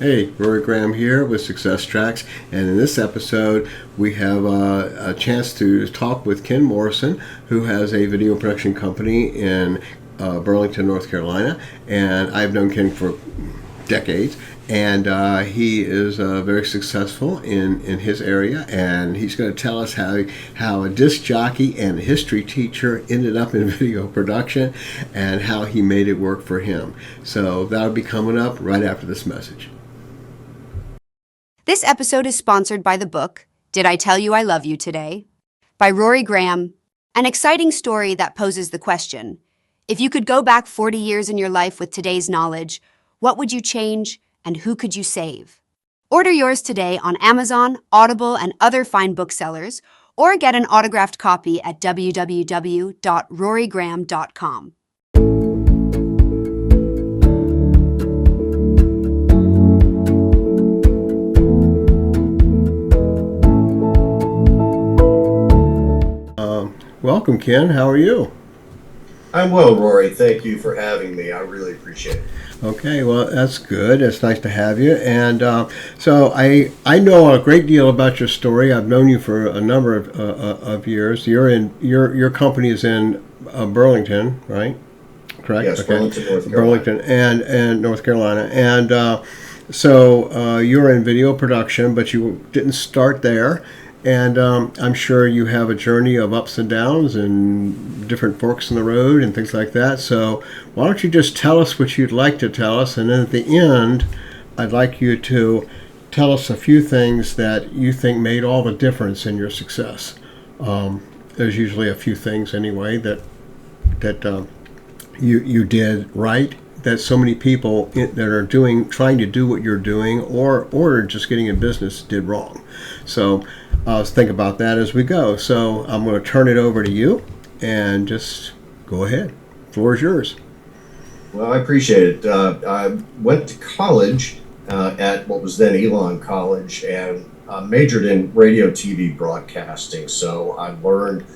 Hey, Rory Graham here with Success Tracks, and in this episode we have a chance to talk with Ken Morrison, who has a video production company in Burlington, North Carolina, and I've known Ken for decades, and he is very successful in his area, and he's going to tell us how a disc jockey and a history teacher ended up in video production and how he made it work for him. So that'll be coming up right after this message. This episode is sponsored by the book, Did I Tell You I Love You Today? By Rory Graham, an exciting story that poses the question, if you could go back 40 years in your life with today's knowledge, what would you change and who could you save? Order yours today on Amazon, Audible, and other fine booksellers, or get an autographed copy at www.rorygraham.com. Welcome, Ken. How are you? I'm well, Rory. Thank you for having me. I really appreciate it. Okay, well, that's good. It's nice to have you. And so I know a great deal about your story. I've known you for a number of years. Your company is in Burlington, right? Correct. Yes, okay. Burlington, North Carolina. Burlington and North Carolina, and so you're in video production, but you didn't start there. And I'm sure you have a journey of ups and downs and different forks in the road and things like that. So why don't you just tell us what you'd like to tell us, and then at the end, I'd like you to tell us a few things that you think made all the difference in your success. There's usually a few things anyway that you did right, that so many people that are trying to do what you're doing or just getting in business did wrong. So let's think about that as we go. So I'm going to turn it over to you and just go ahead. The floor is yours. Well, I appreciate it. I went to college at what was then Elon College and majored in radio TV broadcasting. So I learned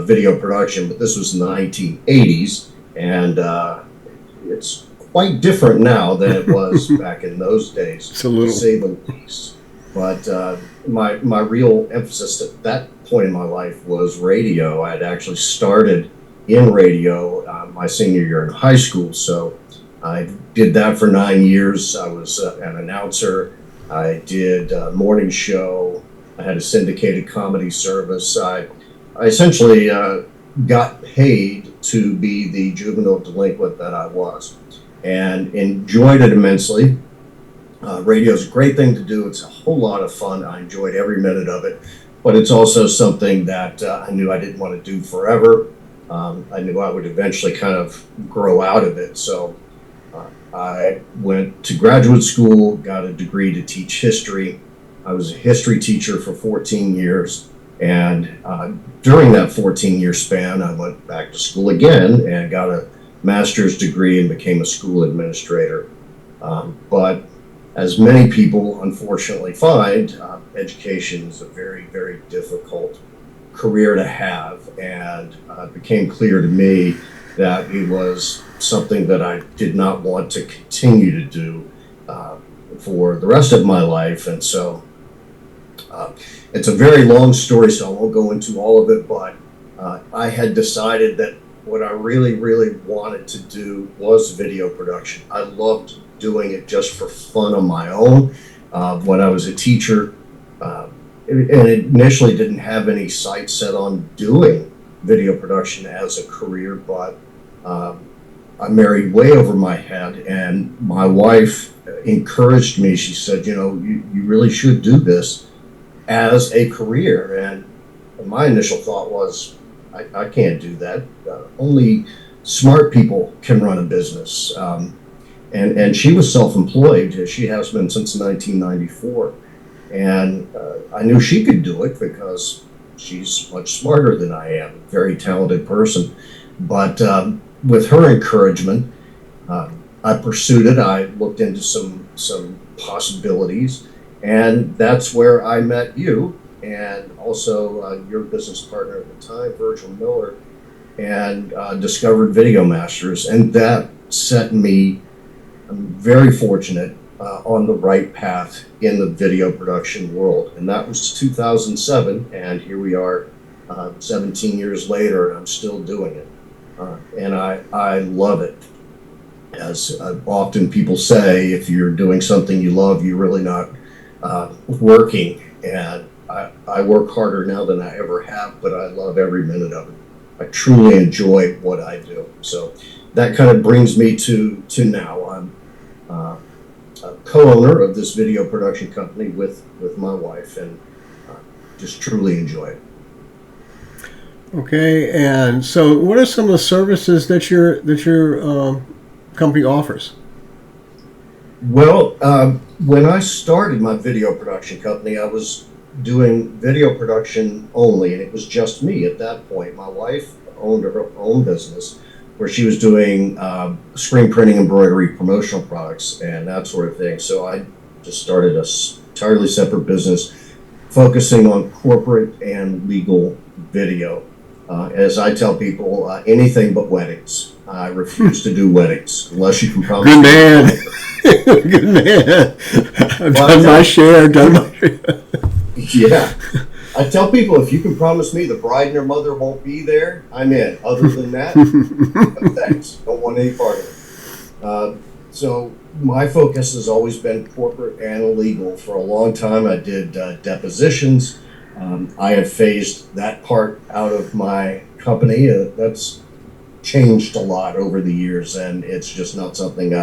video production, but this was in the 1980s, and it's quite different now than it was back in those days, to say the least. But my real emphasis at that point in my life was radio. I had actually started in radio my senior year in high school, so I did that for 9 years. I was an announcer. I did a morning show. I had a syndicated comedy service. I essentially got paid to be the juvenile delinquent that I was, and enjoyed it immensely. Radio is a great thing to do. It's a whole lot of fun. I enjoyed every minute of it, but it's also something that I knew I didn't want to do forever. I knew I would eventually kind of grow out of it. So I went to graduate school, got a degree to teach history. I was a history teacher for 14 years. And during that 14-year span, I went back to school again and got a master's degree and became a school administrator. But as many people unfortunately find, education is a very, very difficult career to have, and it became clear to me that it was something that I did not want to continue to do for the rest of my life. And so it's a very long story, so I won't go into all of it, but I had decided that what I really, really wanted to do was video production. I loved doing it just for fun on my own. When I was a teacher, and initially didn't have any sights set on doing video production as a career, but I married way over my head, and my wife encouraged me. She said, you really should do this as a career. And my initial thought was, I can't do that. Only smart people can run a business. And she was self-employed. She has been since 1994. And I knew she could do it because she's much smarter than I am, a very talented person. But with her encouragement, I pursued it. I looked into some possibilities. And that's where I met you, and also your business partner at the time, Virgil Miller, and discovered Video Masters. And that set me, I'm very fortunate, on the right path in the video production world. And that was 2007, and here we are 17 years later, and I'm still doing it. And I love it. As often people say, if you're doing something you love, you're really not working. And I work harder now than I ever have, but I love every minute of it. I truly enjoy what I do. So that kind of brings me to now. I'm a co-owner of this video production company with my wife, and just truly enjoy it. Okay, and so what are some of the services that your company offers? Well, when I started my video production company, I was doing video production only, and it was just me at that point. My wife owned her own business where she was doing screen printing, embroidery, promotional products, and that sort of thing. So I just started a entirely separate business focusing on corporate and legal video. As I tell people, anything but weddings. I refuse to do weddings unless you can promise. Good man. Good man. I've done my share. Yeah. I tell people, if you can promise me the bride and her mother won't be there, I'm in. Other than that, thanks. Don't want any part of it. So my focus has always been corporate and legal. For a long time, I did depositions. I have phased that part out of my company. That's changed a lot over the years, and it's just not something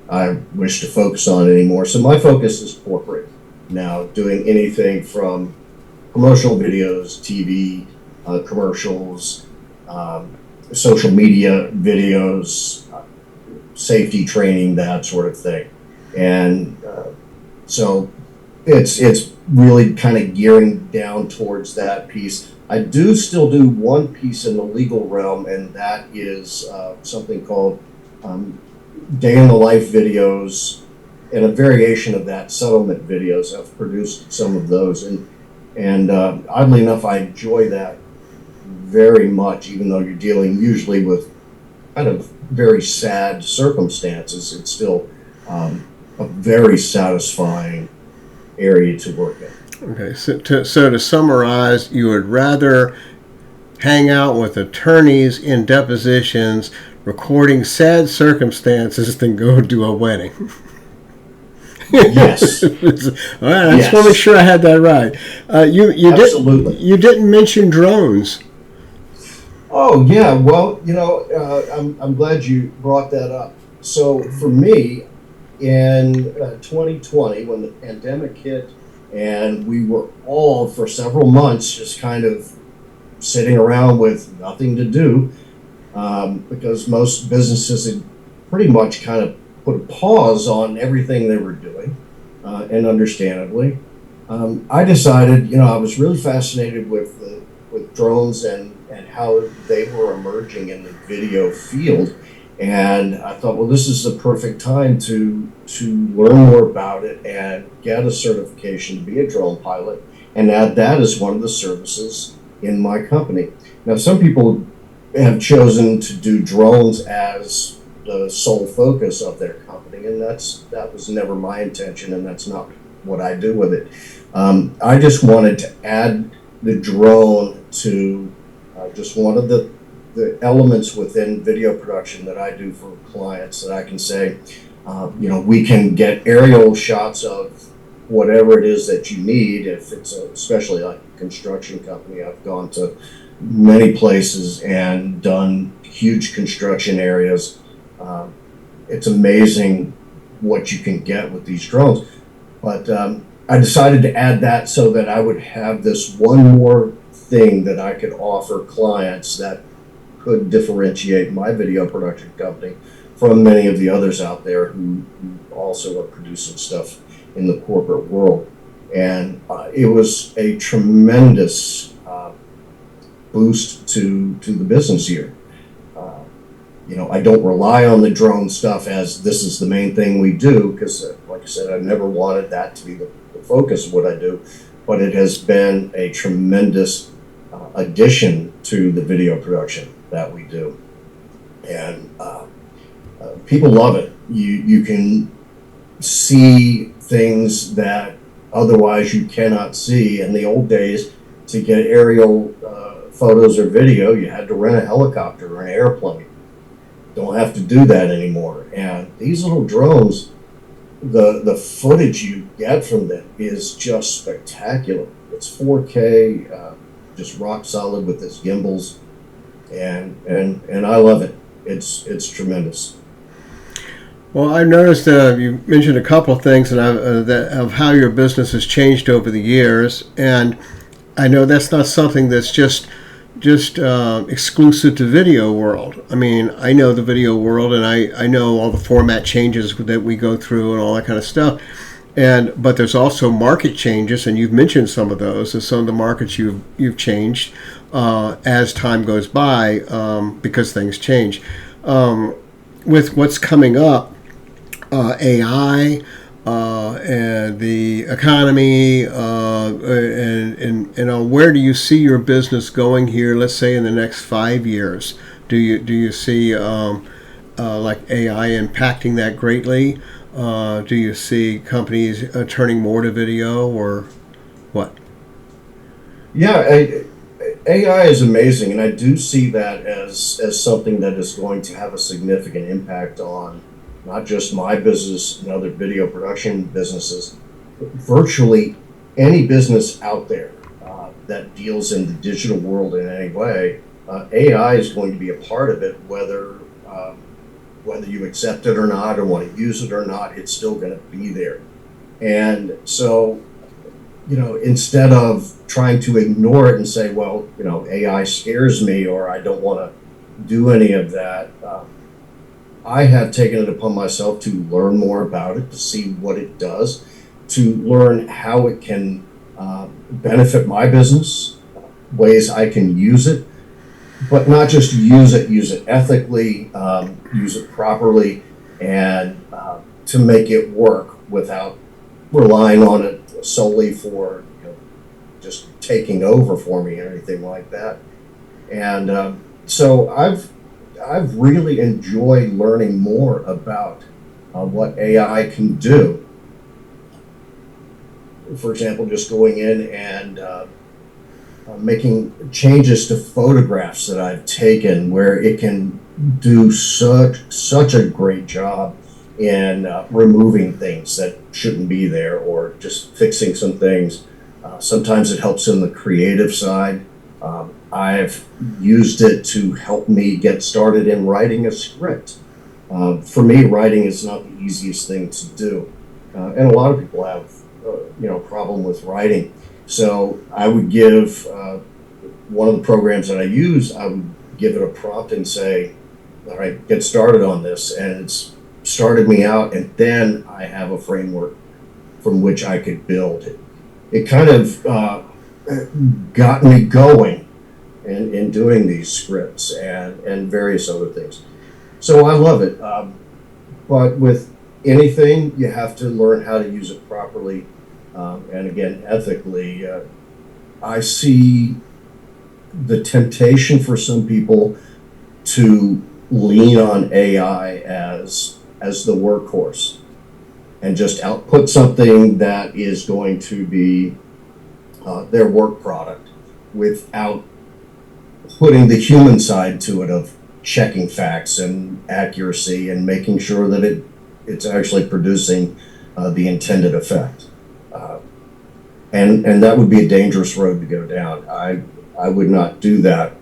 I wish to focus on anymore. So my focus is corporate now, doing anything from promotional videos, TV, commercials, social media videos, safety training, that sort of thing. And so it's really kind of gearing down towards that piece. I do still do one piece in the legal realm, and that is something called day in the life videos, and a variation of that, settlement videos. I've produced some of those, and oddly enough, I enjoy that very much, even though you're dealing usually with kind of very sad circumstances. It's still a very satisfying area to work in. Okay, so to summarize, you would rather hang out with attorneys in depositions recording sad circumstances than go do a wedding. Yes. All right, I just want to make sure I had that right. Absolutely. You didn't mention drones. Oh yeah, well, I'm glad you brought that up. So for me, in 2020, when the pandemic hit, and we were all for several months just kind of sitting around with nothing to do, because most businesses had pretty much kind of put a pause on everything they were doing, and understandably, I decided, I was really fascinated with drones and how they were emerging in the video field. And I thought, well, this is the perfect time to learn more about it and get a certification to be a drone pilot, and add that as one of the services in my company. Now, some people have chosen to do drones as the sole focus of their company, and that was never my intention, and that's not what I do with it. I just wanted to add the drone to just one of the elements within video production that I do for clients, that I can say, we can get aerial shots of whatever it is that you need. If it's especially like a construction company, I've gone to many places and done huge construction areas. It's amazing what you can get with these drones. But I decided to add that so that I would have this one more thing that I could offer clients that could differentiate my video production company from many of the others out there who also are producing stuff in the corporate world. And it was a tremendous boost to the business here. I don't rely on the drone stuff as this is the main thing we do, because like I said, I never wanted that to be the focus of what I do, but it has been a tremendous addition to the video production that we do. And people love it. You can see things that otherwise you cannot see. In the old days, to get aerial photos or video, you had to rent a helicopter or an airplane. Don't have to do that anymore. And these little drones, the footage you get from them is just spectacular. It's 4K, just rock solid with its gimbals, and I love it. It's tremendous. Well, I noticed you mentioned a couple of things of how your business has changed over the years, and I know that's not something that's just exclusive to video world. I mean, I know the video world, and I know all the format changes that we go through and all that kind of stuff. But there's also market changes, and you've mentioned some of those. And some of the markets you've changed as time goes by because things change. With what's coming up, AI. And the economy, and where do you see your business going here? Let's say in the next 5 years, do you see like AI impacting that greatly? Do you see companies turning more to video, or what? Yeah, AI is amazing, and I do see that as something that is going to have a significant impact on not just my business and other video production businesses, but virtually any business out there that deals in the digital world in any way. AI is going to be a part of it, whether you accept it or not, or want to use it or not. It's still going to be there. And so, instead of trying to ignore it and say, well, AI scares me, or I don't want to do any of that, I have taken it upon myself to learn more about it, to see what it does, to learn how it can benefit my business, ways I can use it, but not just use it ethically, use it properly, and to make it work without relying on it solely for just taking over for me or anything like that. And so I've really enjoyed learning more about what AI can do. For example, just going in and making changes to photographs that I've taken, where it can do such a great job in removing things that shouldn't be there, or just fixing some things. Sometimes it helps in the creative side. I've used it to help me get started in writing a script. For me, writing is not the easiest thing to do, and a lot of people have, problem with writing. So I would give one of the programs that I use. I would give it a prompt and say, "All right, get started on this," and it's started me out. And then I have a framework from which I could build it. It kind of got me going in doing these scripts and various other things. So I love it. But with anything, you have to learn how to use it properly, and again, ethically. I see the temptation for some people to lean on AI as the workhorse and just output something that is going to be their work product, without putting the human side to it of checking facts and accuracy and making sure that it's actually producing the intended effect. And that would be a dangerous road to go down. I would not do that.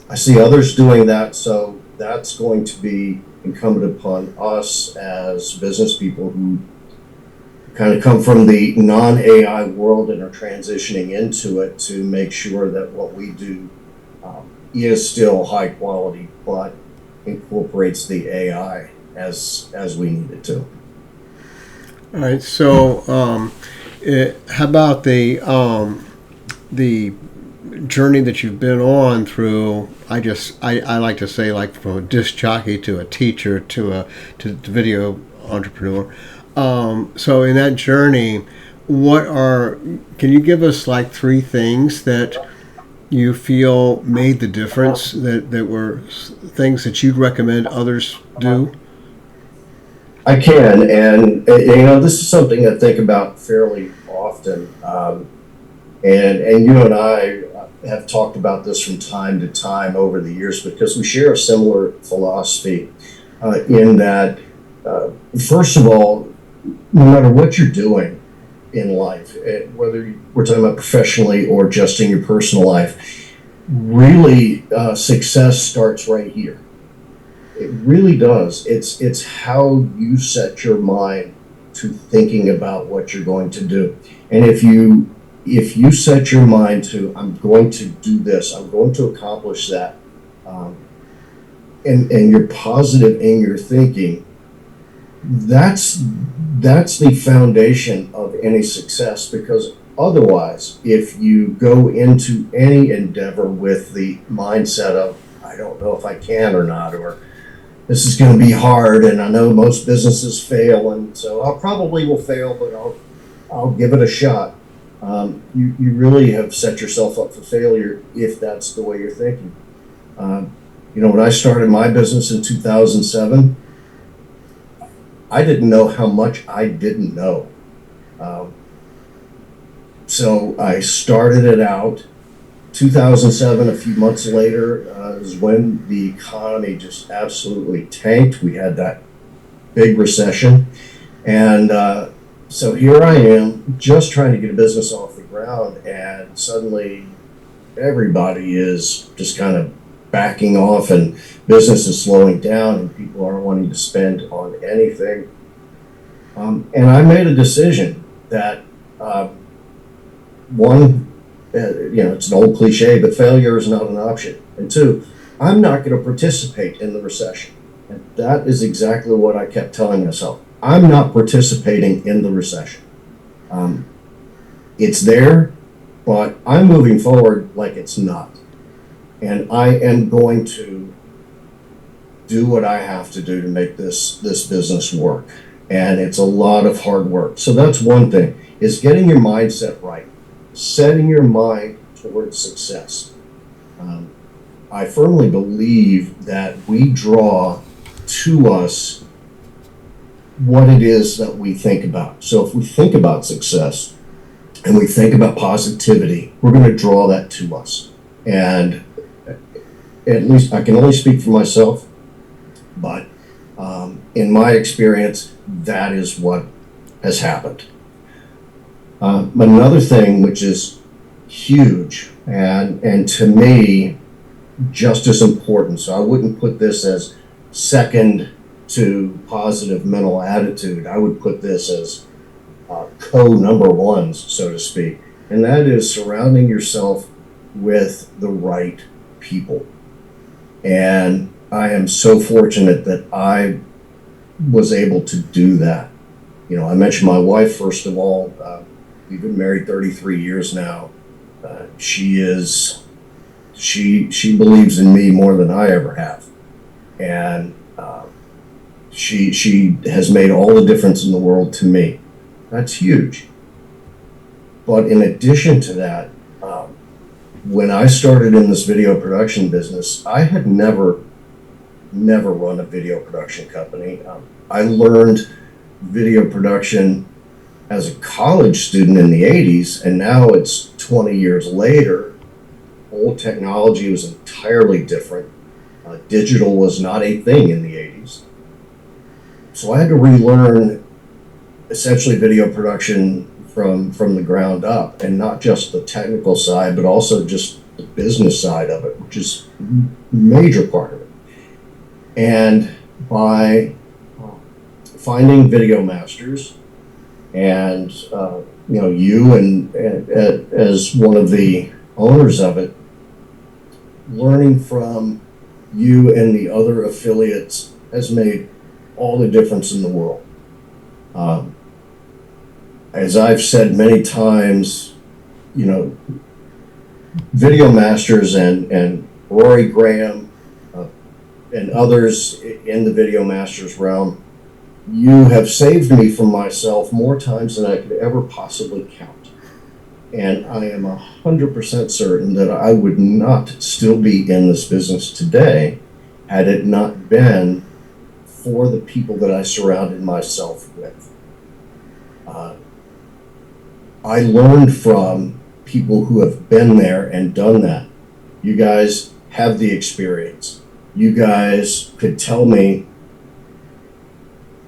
I see others doing that, so that's going to be incumbent upon us as business people who kind of come from the non-AI world and are transitioning into it, to make sure that what we do is still high quality, but incorporates the AI as we need it to. All right. So, how about the journey that you've been on through? I like to say, like, from a disc jockey to a teacher to video entrepreneur. So in that journey, can you give us like 3 things that you feel made the difference, that were things that you'd recommend others do? I can, and you know, this is something I think about fairly often, and you and I have talked about this from time to time over the years because we share a similar philosophy in that, first of all, no matter what you're doing in life, whether we're talking about professionally or just in your personal life, really success starts right here. It really does. It's how you set your mind to thinking about what you're going to do. And if you set your mind to, I'm going to do this, I'm going to accomplish that, and you're positive in your thinking, that's the foundation of any success. Because otherwise, if you go into any endeavor with the mindset of, I don't know if I can or not, or this is going to be hard, and I know most businesses fail, and so I probably will fail, but I'll give it a shot. You really have set yourself up for failure if that's the way you're thinking. You know, when I started my business in 2007, I didn't know how much I didn't know. So I started it out. 2007, a few months later, is when the economy just absolutely tanked. We had that big recession. And so here I am, just trying to get a business off the ground, and suddenly everybody is just kind of backing off, and business is slowing down, and people aren't wanting to spend on anything. And I made a decision that, one, you know, it's an old cliche, but failure is not an option. And two, I'm not going to participate in the recession. And that is exactly what I kept telling myself. I'm not participating in the recession. It's there, but I'm moving forward like it's not. And I am going to do what I have to do to make this business work. And it's a lot of hard work. So that's one thing, is getting your mindset right, setting your mind towards success. I firmly believe that we draw to us what it is that we think about. So if we think about success and we think about positivity, we're going to draw that to us. And at least I can only speak for myself, but in my experience, that is what has happened. Another thing which is huge and to me just as important, so I wouldn't put this as second to positive mental attitude, I would put this as number ones, so to speak, and that is surrounding yourself with the right people. And I am so fortunate that I was able to do that. You know, I mentioned my wife, first of all. We've been married 33 years now. She believes in me more than I ever have. And she has made all the difference in the world to me. That's huge. But in addition to that, when I started in this video production business, I had never run a video production company. I learned video production as a college student in the 80s, and now it's 20 years later. Old technology was entirely different. Digital was not a thing in the 80s. So I had to relearn essentially video production from the ground up, and not just the technical side, but also just the business side of it, which is a major part of it. And by finding video masters, and you know, you and as one of the owners of it, learning from you and the other affiliates has made all the difference in the world. As I've said many times, you know, video masters and Rory Graham and others in the video masters realm, you have saved me from myself more times than I could ever possibly count. And I am 100% certain that I would not still be in this business today had it not been for the people that I surrounded myself with. I learned from people who have been there and done that. You guys have the experience. You guys could tell me,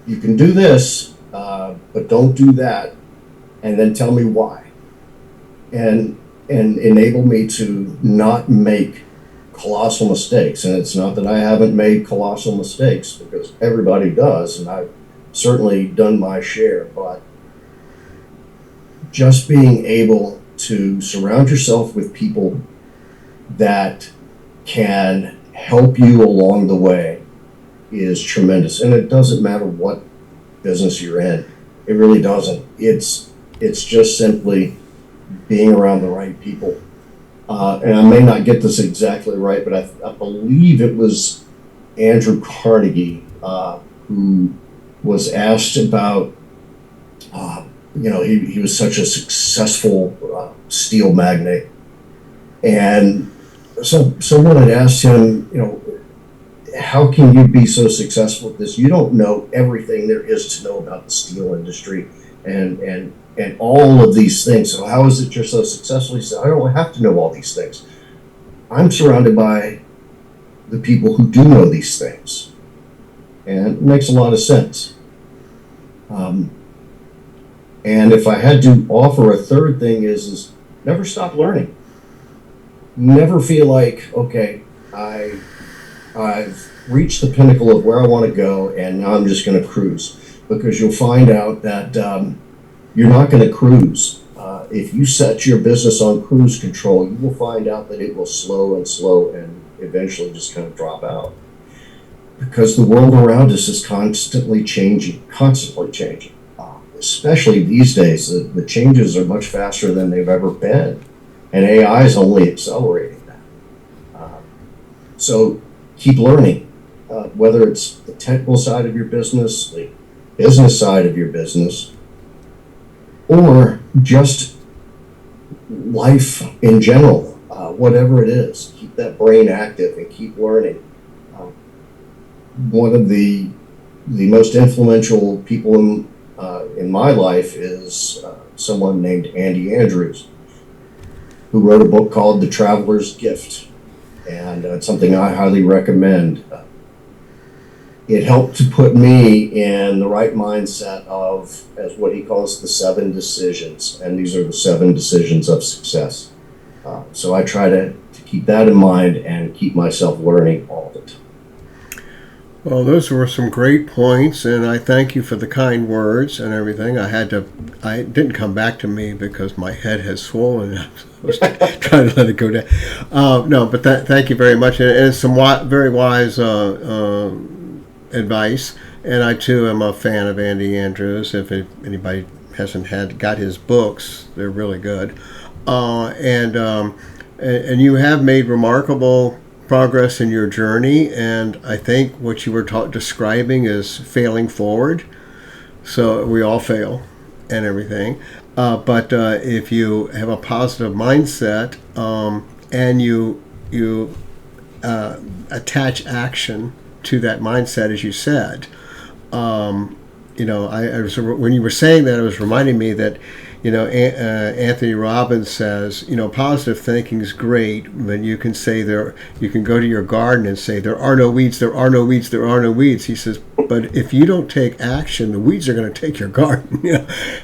you can do this, but don't do that, and then tell me why, and enable me to not make colossal mistakes. And it's not that I haven't made colossal mistakes, because everybody does, and I've certainly done my share, but just being able to surround yourself with people that can help you along the way is tremendous. And it doesn't matter what business you're in. It really doesn't. It's just simply being around the right people. And I may not get this exactly right, but I believe it was Andrew Carnegie who was asked about, he was such a successful steel magnate. And so someone had asked him, how can you be so successful at this? You don't know everything there is to know about the steel industry and all of these things. So how is it you're so successful? He said, I don't have to know all these things. I'm surrounded by the people who do know these things. And it makes a lot of sense. And if I had to offer a third thing is never stop learning. Never feel like, okay, I've reached the pinnacle of where I want to go, and now I'm just going to cruise. Because you'll find out that you're not going to cruise. If you set your business on cruise control, you will find out that it will slow and eventually just kind of drop out. Because the world around us is constantly changing. Especially these days, the changes are much faster than they've ever been. And AI is only accelerating that. So keep learning, whether it's the technical side of your business, the business side of your business, or just life in general, whatever it is. Keep that brain active and keep learning. One of the most influential people in my life is someone named Andy Andrews, who wrote a book called The Traveler's Gift, and it's something I highly recommend. It helped to put me in the right mindset of, as what he calls, the 7 decisions, and these are the 7 decisions of success. So I try to keep that in mind and keep myself learning all the time. Well, those were some great points, and I thank you for the kind words and everything. I didn't come back to me because my head has swollen. I was trying to let it go down. No, but thank you very much, and it's some very wise advice. And I too am a fan of Andy Andrews. If anybody hasn't got his books, they're really good. And you have made remarkable progress in your journey, and I think what you were describing is failing forward. So we all fail and everything, but if you have a positive mindset and you attach action to that mindset, as you said, when you were saying that, it was reminding me that Anthony Robbins says, positive thinking is great when you can say you can go to your garden and say, there are no weeds, there are no weeds, there are no weeds. He says, but if you don't take action, the weeds are going to take your garden.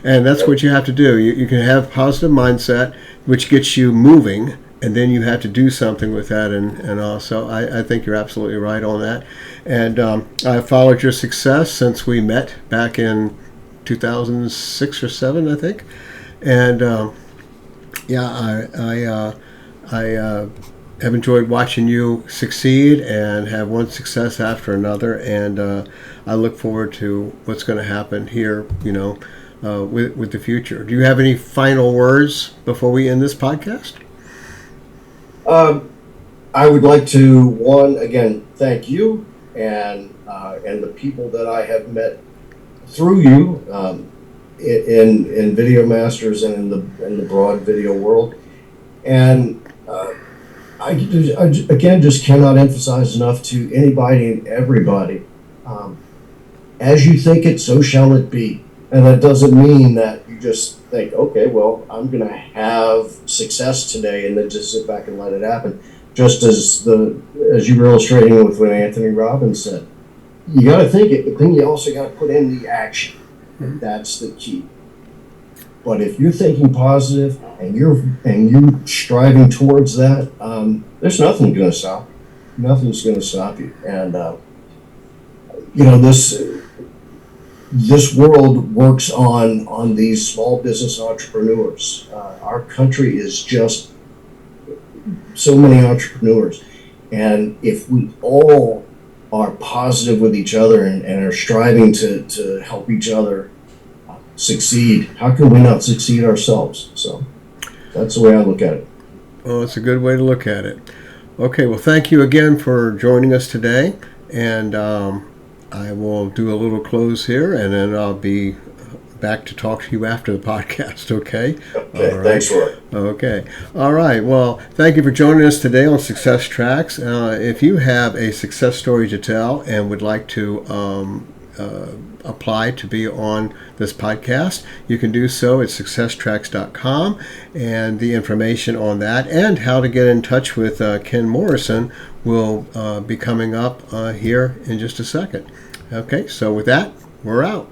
And that's what you have to do. You can have positive mindset, which gets you moving, and then you have to do something with that. And also, I think you're absolutely right on that. And I followed your success since we met back in 2006 or 7, I think, and I have enjoyed watching you succeed and have one success after another, and I look forward to what's going to happen here, with the future. Do you have any final words before we end this podcast? I would like to again thank you and the people that I have met through you in Video Masters and in the broad video world. And I again just cannot emphasize enough to anybody and everybody, as you think it, so shall it be. And that doesn't mean that you just think, okay, well, I'm going to have success today and then just sit back and let it happen. Just as you were illustrating with what Anthony Robbins said, you got to think it, but then you also got to put in the action. And that's the key. But if you're thinking positive and you're striving towards that, there's nothing going to stop. Nothing's going to stop you. And this world works on these small business entrepreneurs. Our country is just so many entrepreneurs, and if we all are positive with each other and are striving to help each other succeed, how can we not succeed ourselves? So that's the way I look at it. Well, it's a good way to look at it. Okay, well, thank you again for joining us today, and I will do a little close here, and then I'll be back to talk to you after the podcast, okay? Okay, all right. Thanks, Roy. Okay. All right. Well, thank you for joining us today on Success Tracks. If you have a success story to tell and would like to apply to be on this podcast, you can do so at successtracks.com, and the information on that and how to get in touch with Ken Morrison will be coming up here in just a second. Okay, so with that, we're out.